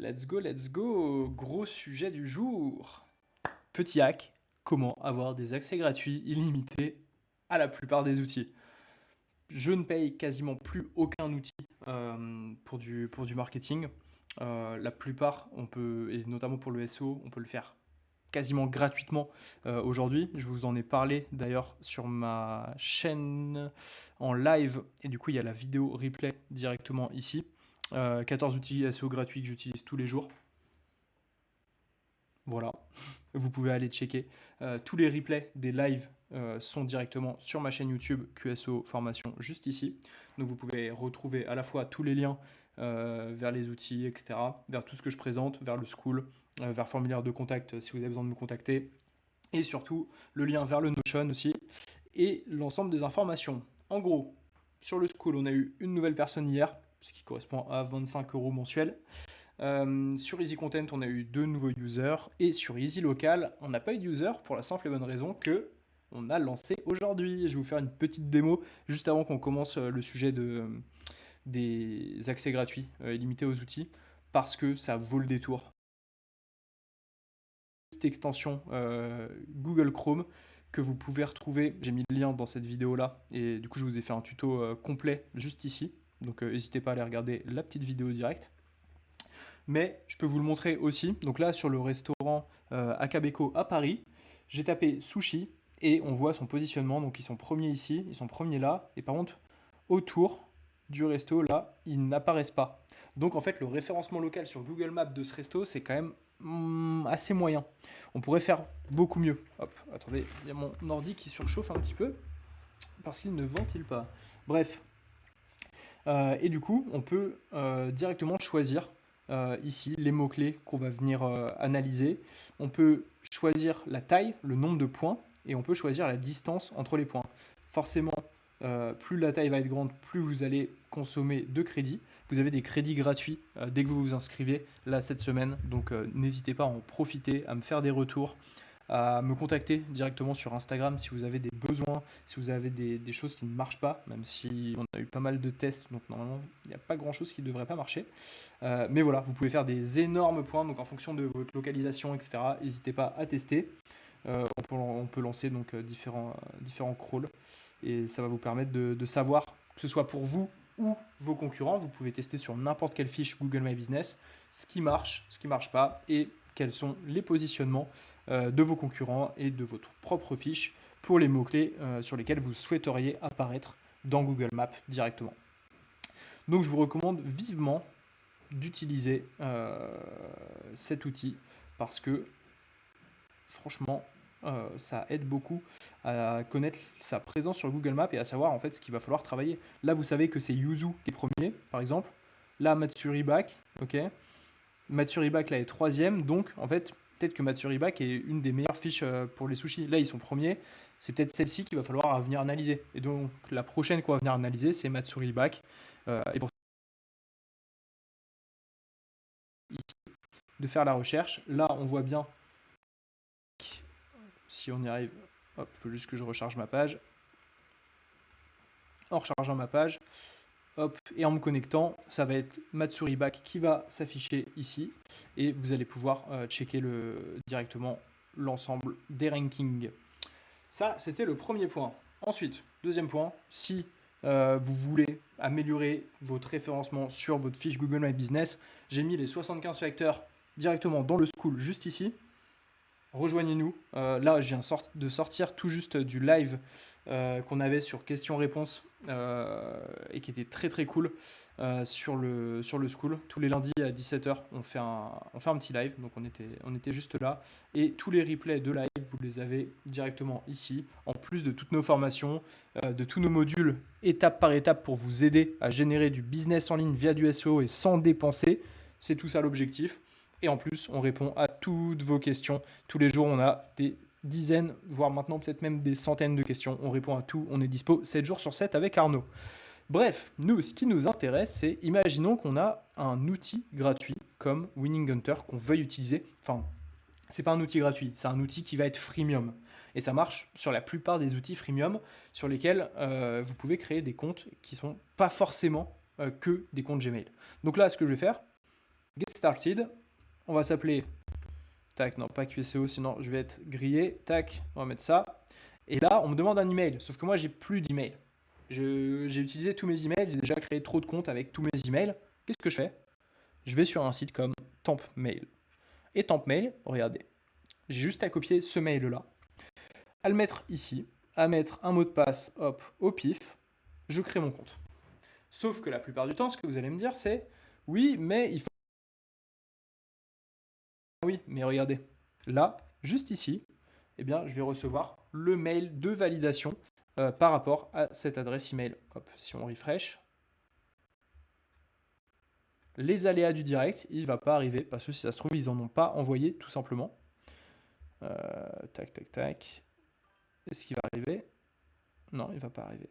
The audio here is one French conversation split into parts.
Let's go, gros sujet du jour. Petit hack, comment avoir des accès gratuits illimités à la plupart des outils. Je ne paye quasiment plus aucun outil pour du marketing. La plupart, on peut, et notamment pour le SEO, on peut le faire quasiment gratuitement aujourd'hui. Je vous en ai parlé d'ailleurs sur ma chaîne en live et du coup il y a la vidéo replay directement ici. 14 outils SEO gratuits que j'utilise tous les jours. Voilà, vous pouvez aller checker. Tous les replays des lives sont directement sur ma chaîne YouTube QSO Formation juste ici. Donc vous pouvez retrouver à la fois tous les liens vers les outils, etc., vers tout ce que je présente, vers le school, vers le formulaire de contact si vous avez besoin de me contacter, et surtout le lien vers le Notion aussi, et l'ensemble des informations. En gros, sur le school, on a eu une nouvelle personne hier, ce qui correspond à 25 € mensuels. Sur Easy Content, on a eu 2 nouveaux users. Et sur Easy Local, on n'a pas eu de user pour la simple et bonne raison que on a lancé aujourd'hui. Je vais vous faire une petite démo juste avant qu'on commence le sujet des accès gratuits illimités aux outils parce que ça vaut le détour. Petite extension Google Chrome que vous pouvez retrouver. J'ai mis le lien dans cette vidéo là et du coup je vous ai fait un tuto complet juste ici. Donc n'hésitez pas à aller regarder la petite vidéo directe. Mais je peux vous le montrer aussi. Donc là, sur le restaurant Akabeko à Paris, j'ai tapé sushi et on voit son positionnement. Donc ils sont premiers ici, ils sont premiers là. Et par contre, autour du resto, là, ils n'apparaissent pas. Donc en fait, le référencement local sur Google Maps de ce resto, c'est quand même assez moyen. On pourrait faire beaucoup mieux. Hop, attendez, il y a mon ordi qui surchauffe un petit peu parce qu'il ne ventile pas. Bref. Et du coup, on peut directement choisir ici les mots-clés qu'on va venir analyser. On peut choisir la taille, le nombre de points, et on peut choisir la distance entre les points. Forcément, plus la taille va être grande, plus vous allez consommer de crédits. Vous avez des crédits gratuits dès que vous vous inscrivez là cette semaine, donc n'hésitez pas à en profiter, à me faire des retours, à me contacter directement sur Instagram si vous avez des besoins, si vous avez des choses qui ne marchent pas, même si on a eu pas mal de tests, donc normalement il n'y a pas grand chose qui ne devrait pas marcher. Mais voilà, vous pouvez faire des énormes points, donc en fonction de votre localisation, etc. N'hésitez pas à tester. On peut lancer donc différents crawls et ça va vous permettre de savoir, que ce soit pour vous ou vos concurrents, vous pouvez tester sur n'importe quelle fiche Google My Business ce qui marche, ce qui ne marche pas et quels sont les positionnements de vos concurrents et de votre propre fiche pour les mots-clés sur lesquels vous souhaiteriez apparaître dans Google Maps directement. Donc je vous recommande vivement d'utiliser cet outil parce que franchement ça aide beaucoup à connaître sa présence sur Google Maps et à savoir en fait ce qu'il va falloir travailler. Là vous savez que c'est Yuzu qui est premier par exemple, là Matsuribak, ok, Matsuribak là est troisième, donc en fait peut-être que Matsuribak est une des meilleures fiches pour les sushis. Là ils sont premiers, c'est peut-être celle-ci qu'il va falloir venir analyser. Et donc la prochaine qu'on va venir analyser c'est Matsuribak. Et pour de faire la recherche, là on voit bien, si on y arrive, hop, il faut juste que je recharge ma page. En rechargeant ma page, hop, et en me connectant, ça va être Matsuribak qui va s'afficher ici et vous allez pouvoir checker directement l'ensemble des rankings. Ça, c'était le premier point. Ensuite, deuxième point, si vous voulez améliorer votre référencement sur votre fiche Google My Business, j'ai mis les 75 facteurs directement dans le school juste ici. Rejoignez-nous. Là, je viens de sortir tout juste du live qu'on avait sur questions-réponses et qui était très très cool sur le school. Tous les lundis à 17h, on fait un petit live. Donc on était juste là. Et tous les replays de live, vous les avez directement ici. En plus de toutes nos formations, de tous nos modules étape par étape pour vous aider à générer du business en ligne via du SEO et sans dépenser. C'est tout ça l'objectif. Et en plus, on répond à toutes vos questions. Tous les jours, on a des dizaines, voire maintenant peut-être même des centaines de questions. On répond à tout. On est dispo 7 jours sur 7 avec Arnaud. Bref, nous, ce qui nous intéresse, c'est imaginons qu'on a un outil gratuit comme Winning Hunter qu'on veuille utiliser. Enfin, c'est pas un outil gratuit, c'est un outil qui va être freemium. Et ça marche sur la plupart des outils freemium sur lesquels vous pouvez créer des comptes qui ne sont pas forcément que des comptes Gmail. Donc là, ce que je vais faire, get started. On va s'appeler, tac, non pas QSEO, sinon je vais être grillé, tac, on va mettre ça. Et là, on me demande un email, sauf que moi, j'ai plus d'email. J'ai utilisé tous mes emails, j'ai déjà créé trop de comptes avec tous mes emails. Qu'est-ce que je fais? Je vais sur un site comme TampMail. Et TampMail, regardez, j'ai juste à copier ce mail-là, à le mettre ici, à mettre un mot de passe, hop, au pif, je crée mon compte. Sauf que la plupart du temps, ce que vous allez me dire, c'est oui, mais il faut. Oui, mais regardez, là, juste ici, eh bien, je vais recevoir le mail de validation par rapport à cette adresse email. Hop, si on refresh, les aléas du direct, il ne va pas arriver parce que si ça se trouve, ils n'en ont pas envoyé tout simplement. Tac, tac, tac. Est-ce qu'il va arriver? Non, il ne va pas arriver.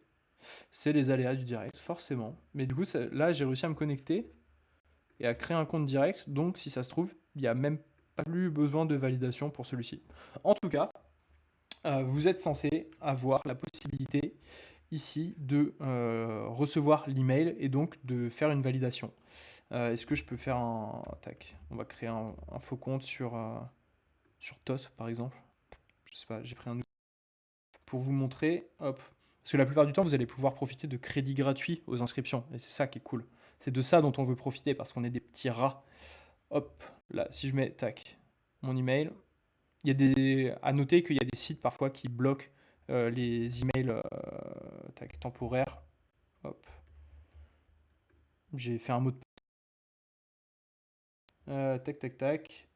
C'est les aléas du direct, forcément. Mais du coup, là, j'ai réussi à me connecter et à créer un compte direct. Donc, si ça se trouve, il n'y a même pas plus besoin de validation pour celui-ci. En tout cas, vous êtes censé avoir la possibilité ici de recevoir l'email et donc de faire une validation. Est-ce que je peux faire un... Tac, on va créer un faux compte sur TOT par exemple. Je sais pas, j'ai pris un outil pour vous montrer. Hop. Parce que la plupart du temps, vous allez pouvoir profiter de crédits gratuits aux inscriptions. Et c'est ça qui est cool. C'est de ça dont on veut profiter parce qu'on est des petits rats. Hop, là, si je mets, tac, mon email, il y a des... à noter qu'il y a des sites parfois qui bloquent les emails tac, temporaires. Hop. J'ai fait un mot de tac, tac, tac.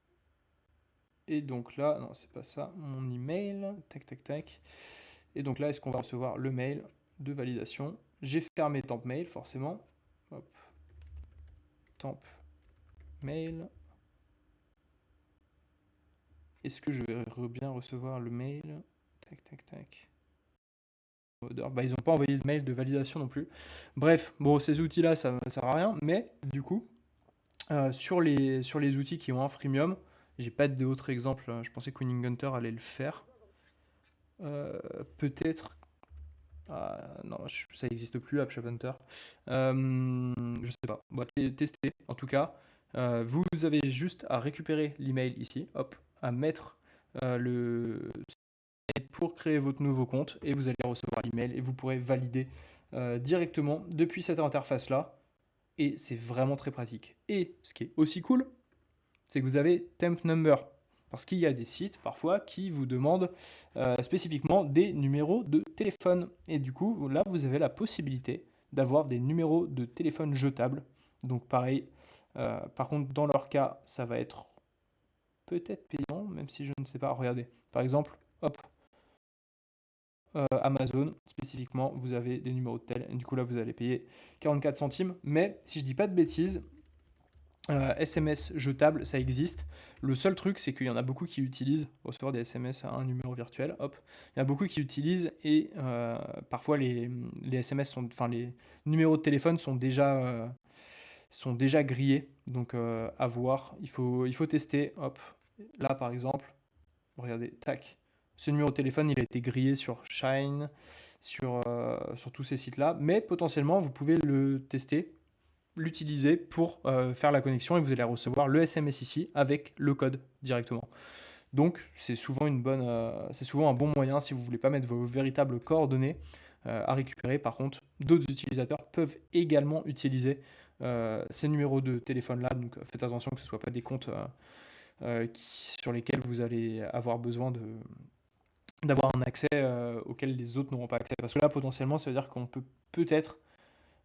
Et donc là, non, c'est pas ça, mon email, tac, tac, tac. Et donc là, est-ce qu'on va recevoir le mail de validation? J'ai fermé Temp Mail, forcément. Hop. Temp Mail. Est-ce que je vais bien recevoir le mail? Tac, tac, tac. Bah, ils n'ont pas envoyé de mail de validation non plus. Bref, bon, ces outils-là, ça ne sert à rien. Mais du coup, sur les outils qui ont un freemium, j'ai pas d'autres exemples. Je pensais que Winning Hunter allait le faire. Peut-être. Non, ça n'existe plus, AppShopHunter. Je sais pas. Bon, testez en tout cas. Vous avez juste à récupérer l'email ici, hop, à mettre le pour créer votre nouveau compte et vous allez recevoir l'email et vous pourrez valider directement depuis cette interface là. Et c'est vraiment très pratique. Et ce qui est aussi cool, c'est que vous avez temp number. Parce qu'il y a des sites parfois qui vous demandent spécifiquement des numéros de téléphone. Et du coup, là, vous avez la possibilité d'avoir des numéros de téléphone jetables. Donc pareil, par contre, dans leur cas, ça va être peut-être payant, même si je ne sais pas. Regardez, par exemple, hop, Amazon, spécifiquement, vous avez des numéros de tel. Et du coup, là, vous allez payer 44 centimes. Mais si je dis pas de bêtises, SMS jetable, ça existe. Le seul truc, c'est qu'il y en a beaucoup qui utilisent recevoir des SMS à un numéro virtuel. Hop, il y en a beaucoup qui utilisent et parfois les SMS sont, enfin les numéros de téléphone sont déjà grillés. Donc à voir, il faut tester. Hop, là par exemple, regardez, tac, ce numéro de téléphone, il a été grillé sur Shine, sur tous ces sites-là, mais potentiellement vous pouvez le tester, l'utiliser pour faire la connexion et vous allez recevoir le SMS ici avec le code directement. Donc c'est souvent c'est souvent un bon moyen si vous voulez pas mettre vos véritables coordonnées à récupérer. Par contre, d'autres utilisateurs peuvent également utiliser ces numéros de téléphone là. Donc faites attention que ce ne soit pas des comptes sur lesquels vous allez avoir besoin d'avoir un accès auquel les autres n'auront pas accès. Parce que là potentiellement ça veut dire qu'on peut peut-être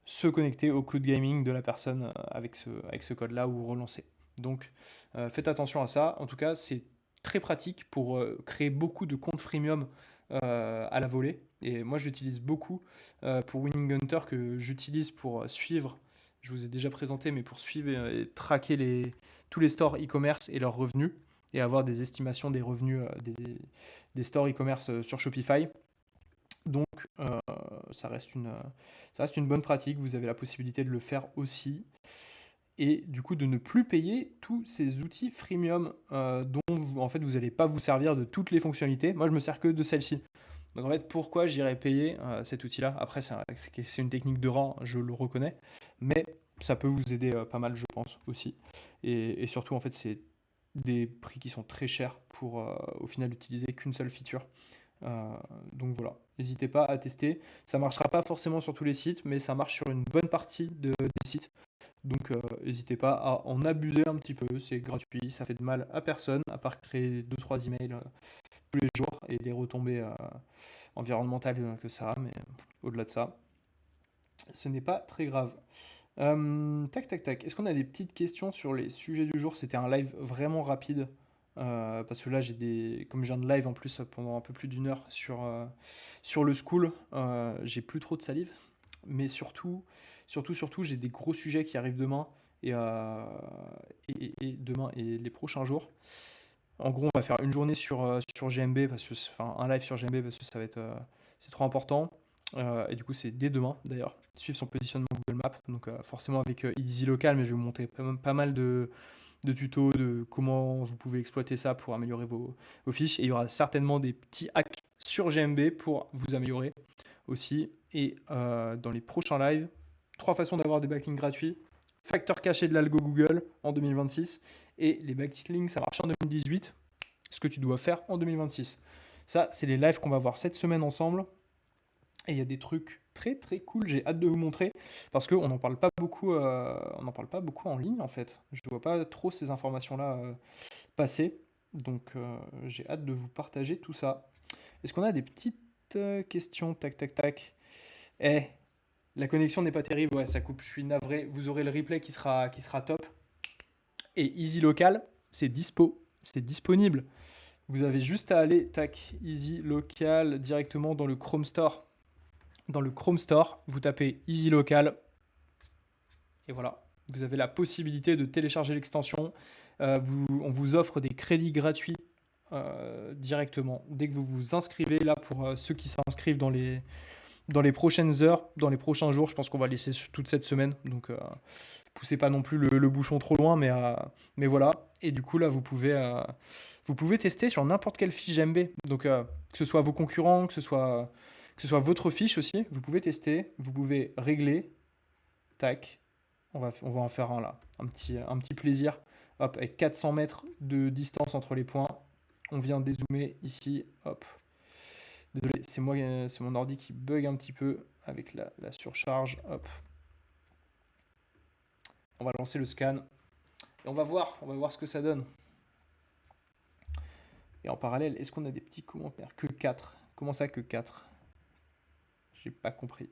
se connecter au cloud gaming de la personne avec ce code-là ou relancer. Donc faites attention à ça. En tout cas, c'est très pratique pour créer beaucoup de comptes freemium à la volée. Et moi, je l'utilise beaucoup pour Winning Hunter, que j'utilise pour suivre, je vous ai déjà présenté, mais pour suivre et traquer tous les stores e-commerce et leurs revenus et avoir des estimations des revenus des stores e-commerce sur Shopify. Donc, ça reste une bonne pratique. Vous avez la possibilité de le faire aussi. Et du coup, de ne plus payer tous ces outils freemium dont en fait, vous n'allez pas vous servir de toutes les fonctionnalités. Moi, je me sers que de celle-ci. Donc, en fait, pourquoi j'irais payer cet outil-là? Après, c'est une technique de rang, je le reconnais. Mais ça peut vous aider pas mal, je pense, aussi. Et surtout, en fait, c'est des prix qui sont très chers pour au final utiliser qu'une seule feature. Euh, donc voilà, n'hésitez pas à tester. Ça marchera pas forcément sur tous les sites, mais ça marche sur une bonne partie des sites. Donc n'hésitez pas à en abuser un petit peu, c'est gratuit, ça fait de mal à personne, à part créer deux trois emails tous les jours et les retombées environnementales que ça a, mais au-delà de ça, ce n'est pas très grave. Tac, tac, tac. Est-ce qu'on a des petites questions sur les sujets du jour? C'était un live vraiment rapide. Parce que là, comme je viens de live en plus pendant un peu plus d'une heure sur le school, j'ai plus trop de salive. Mais surtout, j'ai des gros sujets qui arrivent demain et demain et les prochains jours. En gros, on va faire une journée sur GMB, enfin un live sur GMB parce que ça va être, c'est trop important. Et du coup, c'est dès demain d'ailleurs. Suivre son positionnement Google Maps. Donc, forcément avec Easy Local, mais je vais vous montrer pas mal de tutos de comment vous pouvez exploiter ça pour améliorer vos fiches. Et il y aura certainement des petits hacks sur GMB pour vous améliorer aussi. Et dans les prochains lives, 3 façons d'avoir des backlinks gratuits. Facteur caché de l'algo Google en 2026. Et les backlinks, ça marche en 2018. Ce que tu dois faire en 2026. Ça, c'est les lives qu'on va voir cette semaine ensemble. Et il y a des trucs très très cool, j'ai hâte de vous montrer, parce qu'on n'en parle pas beaucoup, on n'en parle pas beaucoup en ligne en fait. Je ne vois pas trop ces informations-là passer, donc j'ai hâte de vous partager tout ça. Est-ce qu'on a des petites questions? Tac tac tac. Eh, la connexion n'est pas terrible, ouais, ça coupe, je suis navré. Vous aurez le replay qui sera top. Et Easy Local, c'est dispo, c'est disponible. Vous avez juste à aller, tac, Easy Local directement dans le Chrome Store. Dans le Chrome Store, vous tapez Easy Local et voilà, vous avez la possibilité de télécharger l'extension. On vous offre des crédits gratuits directement dès que vous vous inscrivez. Là, pour ceux qui s'inscrivent dans les prochaines heures, dans les prochains jours, je pense qu'on va laisser toute cette semaine. Donc, poussez pas non plus le bouchon trop loin, mais voilà. Et du coup, là, vous pouvez tester sur n'importe quelle fiche GMB. Donc, que ce soit vos concurrents, que ce soit votre fiche aussi, vous pouvez tester, vous pouvez régler. Tac, on va en faire un là, un petit plaisir. Hop, avec 400 mètres de distance entre les points, on vient dézoomer ici. Hop, désolé, c'est mon ordi qui bug un petit peu avec la surcharge. Hop, on va lancer le scan et on va voir ce que ça donne. Et en parallèle, est-ce qu'on a des petits commentaires? Que 4. Comment ça que 4? J'ai pas compris.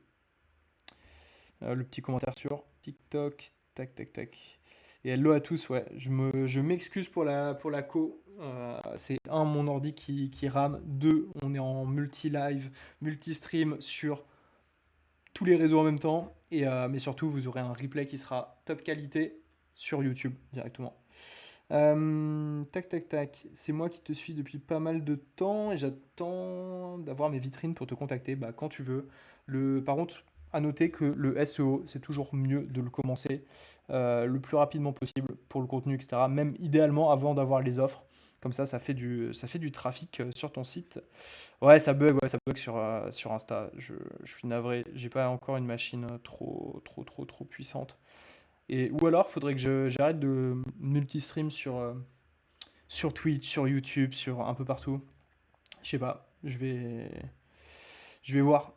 Le petit commentaire sur TikTok, tac, tac, tac. Et hello à tous, ouais, je m'excuse pour la co. C'est un, mon ordi qui rame. Deux, on est en multi-live, multi-stream sur tous les réseaux en même temps. Mais surtout, vous aurez un replay qui sera top qualité sur YouTube directement. Tac, tac, tac. C'est moi qui te suis depuis pas mal de temps et j'attends d'avoir mes vitrines pour te contacter quand tu veux. Par contre, à noter que le SEO, c'est toujours mieux de le commencer le plus rapidement possible pour le contenu, etc. Même idéalement avant d'avoir les offres. Comme ça fait du trafic sur ton site. Ouais, ça bug sur Insta. Je suis navré. J'ai pas encore une machine trop puissante. Ou alors, faudrait que j'arrête de multistream sur Twitch, sur YouTube, sur un peu partout. Je sais pas. Je vais voir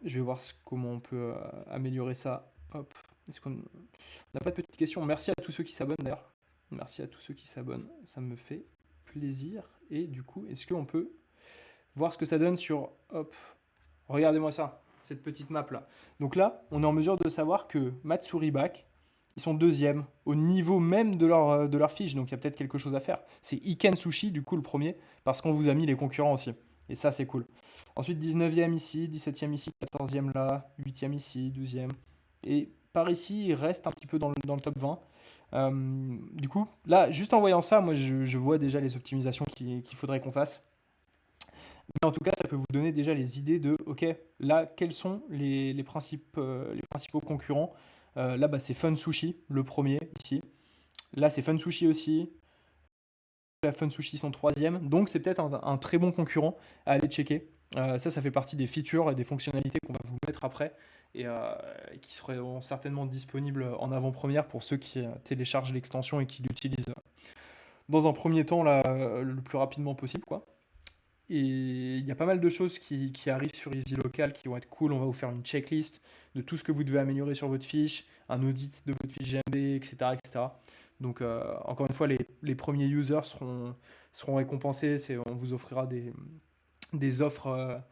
comment on peut améliorer ça. Hop. Est-ce qu'on n'a pas de petites questions? Merci à tous ceux qui s'abonnent d'ailleurs. Merci à tous ceux qui s'abonnent. Ça me fait plaisir. Et du coup, est-ce qu'on peut voir ce que ça donne sur... Hop. Regardez-moi ça. Cette petite map là. Donc là, on est en mesure de savoir que Matsuri-Bak, ils sont deuxièmes, au niveau même de leur fiche, donc il y a peut-être quelque chose à faire. C'est Iken Sushi, du coup, le premier, parce qu'on vous a mis les concurrents aussi. Et ça, c'est cool. Ensuite, 19e ici, 17e ici, 14e là, 8e ici, 12e. Et par ici, il reste un petit peu dans le top 20. Du coup, là, juste en voyant ça, moi, je vois déjà les optimisations qu'il faudrait qu'on fasse. Mais en tout cas, ça peut vous donner déjà les idées de, ok, là, quels sont les principaux concurrents. Là, c'est Fun Sushi, le premier ici. Là, c'est Fun Sushi aussi. La Fun Sushi sont troisième. Donc, c'est peut-être un très bon concurrent à aller checker. Ça fait partie des features et des fonctionnalités qu'on va vous mettre après et qui seront certainement disponibles en avant-première pour ceux qui téléchargent l'extension et qui l'utilisent dans un premier temps là, le plus rapidement possible, quoi. Et il y a pas mal de choses qui arrivent sur EasyLocal qui vont être cool. On va vous faire une checklist de tout ce que vous devez améliorer sur votre fiche, un audit de votre fiche GMB, etc. etc. Donc, encore une fois, les premiers users seront récompensés. On vous offrira des offres,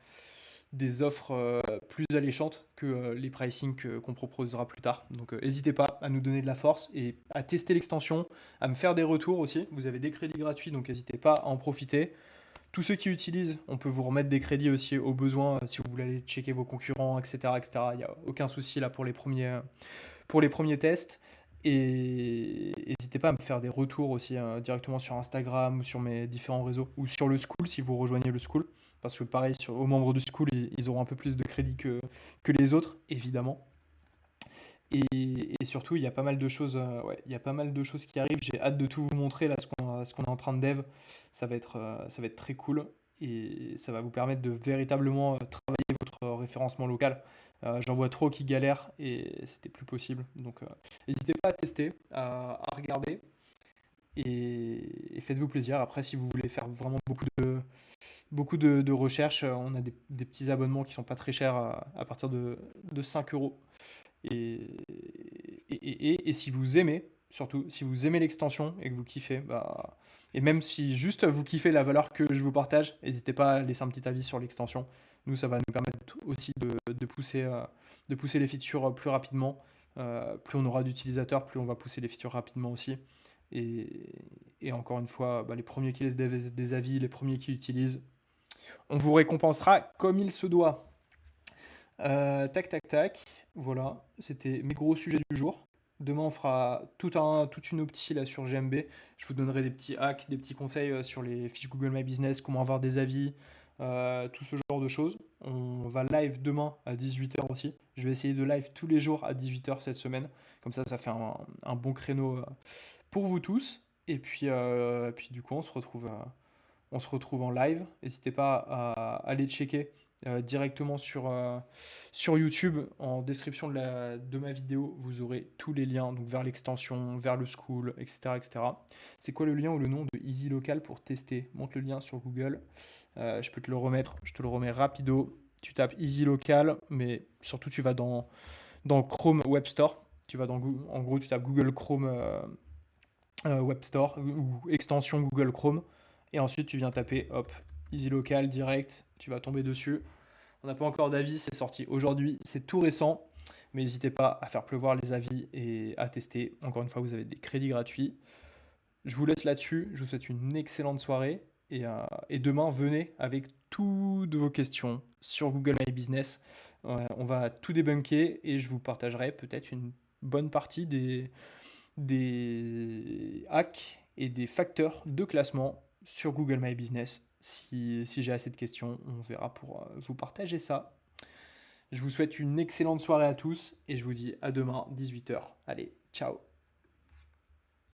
plus alléchantes que les pricing qu'on proposera plus tard. Donc, n'hésitez pas à nous donner de la force et à tester l'extension, à me faire des retours aussi. Vous avez des crédits gratuits, donc n'hésitez pas à en profiter. Tous ceux qui utilisent, on peut vous remettre des crédits aussi au besoin si vous voulez aller checker vos concurrents, etc. etc. Il n'y a aucun souci là pour les premiers tests. Et n'hésitez pas à me faire des retours aussi directement sur Instagram, sur mes différents réseaux, ou sur le school si vous rejoignez le school. Parce que pareil, aux membres du school, ils auront un peu plus de crédits que les autres, évidemment. Et surtout, il y a pas mal de choses, ouais, il y a pas mal de choses qui arrivent. J'ai hâte de tout vous montrer là, ce qu'on est en train de dev. Ça va être très cool et ça va vous permettre de véritablement travailler votre référencement local. J'en vois trop qui galèrent et c'était plus possible. Donc, n'hésitez pas à tester, à regarder et faites-vous plaisir. Après, si vous voulez faire vraiment beaucoup de recherches, on a des petits abonnements qui sont pas très chers à partir de 5 euros. Et, et si vous aimez, surtout, si vous aimez l'extension et que vous kiffez, bah, et même si juste vous kiffez la valeur que je vous partage, n'hésitez pas à laisser un petit avis sur l'extension. Nous, ça va nous permettre aussi de pousser les features plus rapidement. Plus on aura d'utilisateurs, plus on va pousser les features rapidement aussi. Et encore une fois, bah, les premiers qui laissent des avis, les premiers qui utilisent, on vous récompensera comme il se doit. Tac, tac, tac. Voilà, c'était mes gros sujets du jour. Demain, on fera toute une opti là sur GMB. Je vous donnerai des petits hacks, des petits conseils sur les fiches Google My Business, comment avoir des avis, tout ce genre de choses. On va live demain à 18h aussi. Je vais essayer de live tous les jours à 18h cette semaine. Comme ça fait un bon créneau pour vous tous. Et puis du coup, on se retrouve en live. N'hésitez pas à aller checker directement sur YouTube. En description de ma vidéo, vous aurez tous les liens donc vers l'extension, vers le school, etc. etc. C'est quoi le lien ou le nom de EasyLocal pour tester? Montre le lien sur Google. Je peux te le remettre, je te le remets rapido. Tu tapes EasyLocal, mais surtout tu vas dans Chrome Web Store. En gros, tu tapes Google Chrome Web Store ou extension Google Chrome. Et ensuite, tu viens taper, hop, EasyLocal direct, tu vas tomber dessus. On n'a pas encore d'avis, c'est sorti aujourd'hui, c'est tout récent. Mais n'hésitez pas à faire pleuvoir les avis et à tester. Encore une fois, vous avez des crédits gratuits. Je vous laisse là-dessus. Je vous souhaite une excellente soirée. Et demain, venez avec toutes vos questions sur Google My Business. On va tout débunker et je vous partagerai peut-être une bonne partie des hacks et des facteurs de classement sur Google My Business. Si j'ai assez de questions, on verra pour vous partager ça. Je vous souhaite une excellente soirée à tous et je vous dis à demain 18h. Allez, ciao.